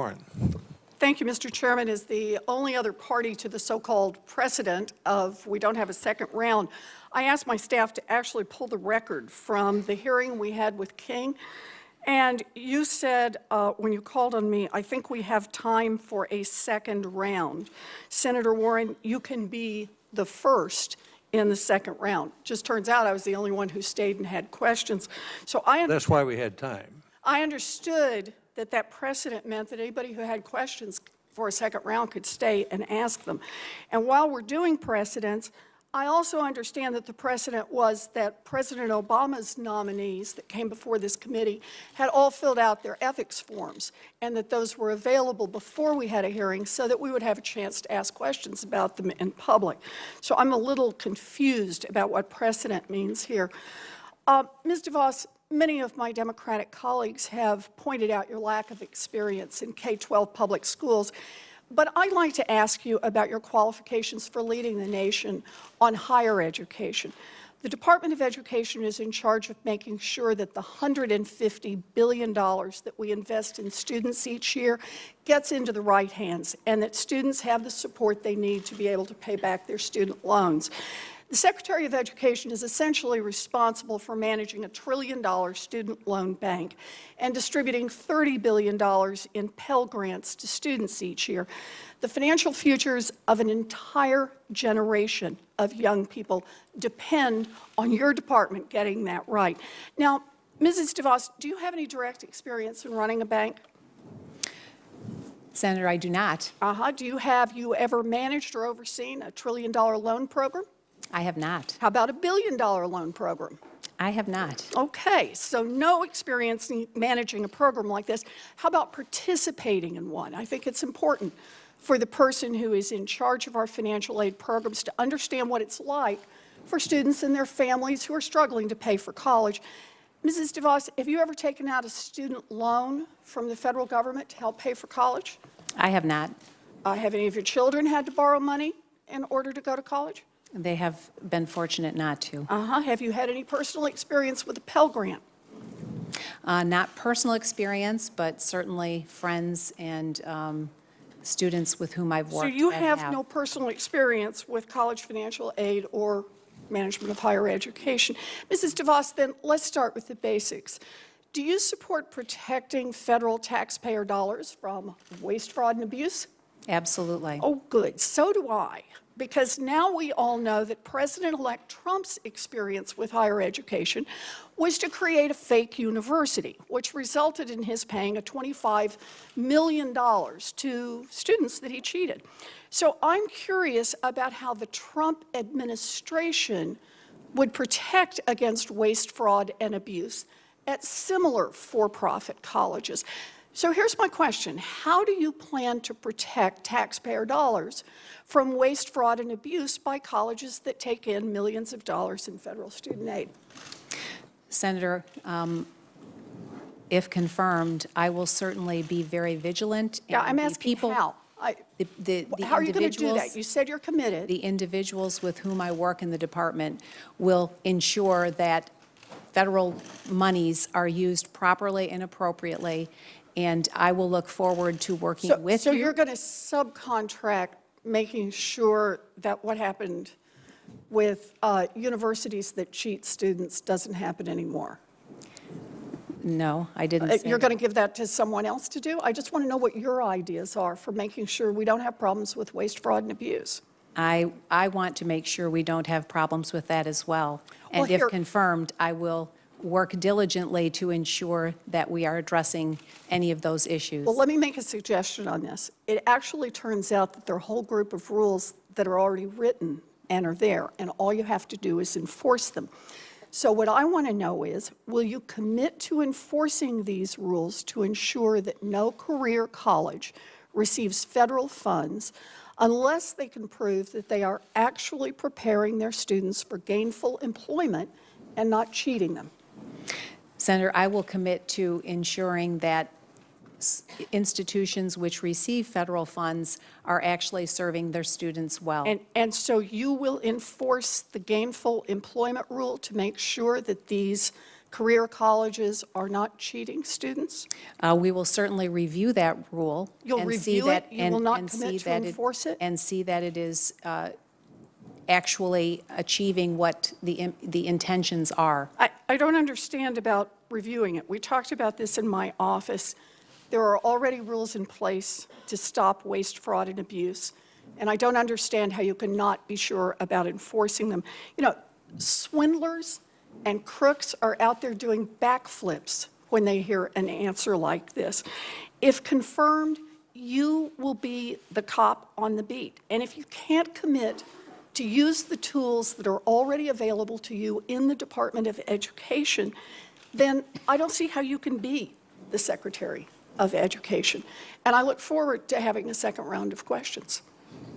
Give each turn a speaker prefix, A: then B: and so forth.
A: Warren.
B: Thank you, Mr. Chairman. As the only other party to the so-called precedent of we don't have a second round, I asked my staff to actually pull the record from the hearing we had with King. And you said, when you called on me, I think we have time for a second round. Senator Warren, you can be the first in the second round. Just turns out I was the only one who stayed and had questions. So
A: That's why we had time.
B: I understood that precedent meant that anybody who had questions for a second round could stay and ask them. And while we're doing precedents, I also understand that the precedent was that President Obama's nominees that came before this committee had all filled out their ethics forms, and that those were available before we had a hearing so that we would have a chance to ask questions about them in public. So I'm a little confused about what precedent means here. Ms. DeVos, many of my Democratic colleagues have pointed out your lack of experience in K-12 public schools. But I'd like to ask you about your qualifications for leading the nation on higher education. The Department of Education is in charge of making sure that the $150 billion that we invest in students each year gets into the right hands, and that students have the support they need to be able to pay back their student loans. The Secretary of Education is essentially responsible for managing a $1 trillion student loan bank and distributing $30 billion in Pell Grants to students each year. The financial futures of an entire generation of young people depend on your department getting that right. Now, Mrs. DeVos, do you have any direct experience in running a bank?
C: Senator, I do not.
B: Have you ever managed or overseen a $1 trillion loan program?
C: I have not.
B: How about a $1 billion loan program?
C: I have not.
B: Okay, so no experience in managing a program like this. How about participating in one? I think it's important for the person who is in charge of our financial aid programs to understand what it's like for students and their families who are struggling to pay for college. Mrs. DeVos, have you ever taken out a student loan from the federal government to help pay for college?
C: I have not.
B: Have any of your children had to borrow money in order to go to college?
C: They have been fortunate not to.
B: Have you had any personal experience with a Pell Grant?
C: Not personal experience, but certainly friends and students with whom I've worked.
B: So you have no personal experience with college financial aid or management of higher education. Mrs. DeVos, then let's start with the basics. Do you support protecting federal taxpayer dollars from waste, fraud, and abuse?
C: Absolutely.
B: Oh, good. So do I. Because now we all know that President-elect Trump's experience with higher education was to create a fake university, which resulted in his paying a $25 million to students that he cheated. So I'm curious about how the Trump administration would protect against waste, fraud, and abuse at similar for-profit colleges. So here's my question. How do you plan to protect taxpayer dollars from waste, fraud, and abuse by colleges that take in millions of dollars in federal student aid?
C: Senator, if confirmed, I will certainly be very vigilant.
B: Yeah, I'm asking how. How are you going to do that? You said you're committed.
C: The individuals with whom I work in the department will ensure that federal monies are used properly and appropriately, and I will look forward to working with you.
B: So you're going to subcontract making sure that what happened with universities that cheat students doesn't happen anymore?
C: No, I didn't say
B: You're
C: that.
B: going to give that to someone else to do? I just want to know what your ideas are for making sure we don't have problems with waste, fraud, and abuse.
C: I want to make sure we don't have problems with that as well. And if
B: here-
C: confirmed, I will work diligently to ensure that we are addressing any of those issues.
B: Well, let me make a suggestion on this. It actually turns out that there are a whole group of rules that are already written and are there, and all you have to do is enforce them. So what I want to know is, will you commit to enforcing these rules to ensure that no career college receives federal funds unless they can prove that they are actually preparing their students for gainful employment and not cheating them?
C: Senator, I will commit to ensuring that institutions which receive federal funds are actually serving their students well.
B: And so you will enforce the gainful employment rule to make sure that these career colleges are not cheating students?
C: We will certainly review that rule.
B: You'll
C: and see
B: review
C: that-
B: it? You
C: and-
B: will not
C: and
B: commit
C: see
B: to
C: that
B: enforce it?
C: And see that it is actually achieving what the intentions are.
B: I don't understand about reviewing it. We talked about this in my office. There are already rules in place to stop waste, fraud, and abuse, and I don't understand how you cannot be sure about enforcing them. You know, swindlers and crooks are out there doing backflips when they hear an answer like this. If confirmed, you will be the cop on the beat. And if you can't commit to use the tools that are already available to you in the Department of Education, then I don't see how you can be the Secretary of Education. And I look forward to having a second round of questions.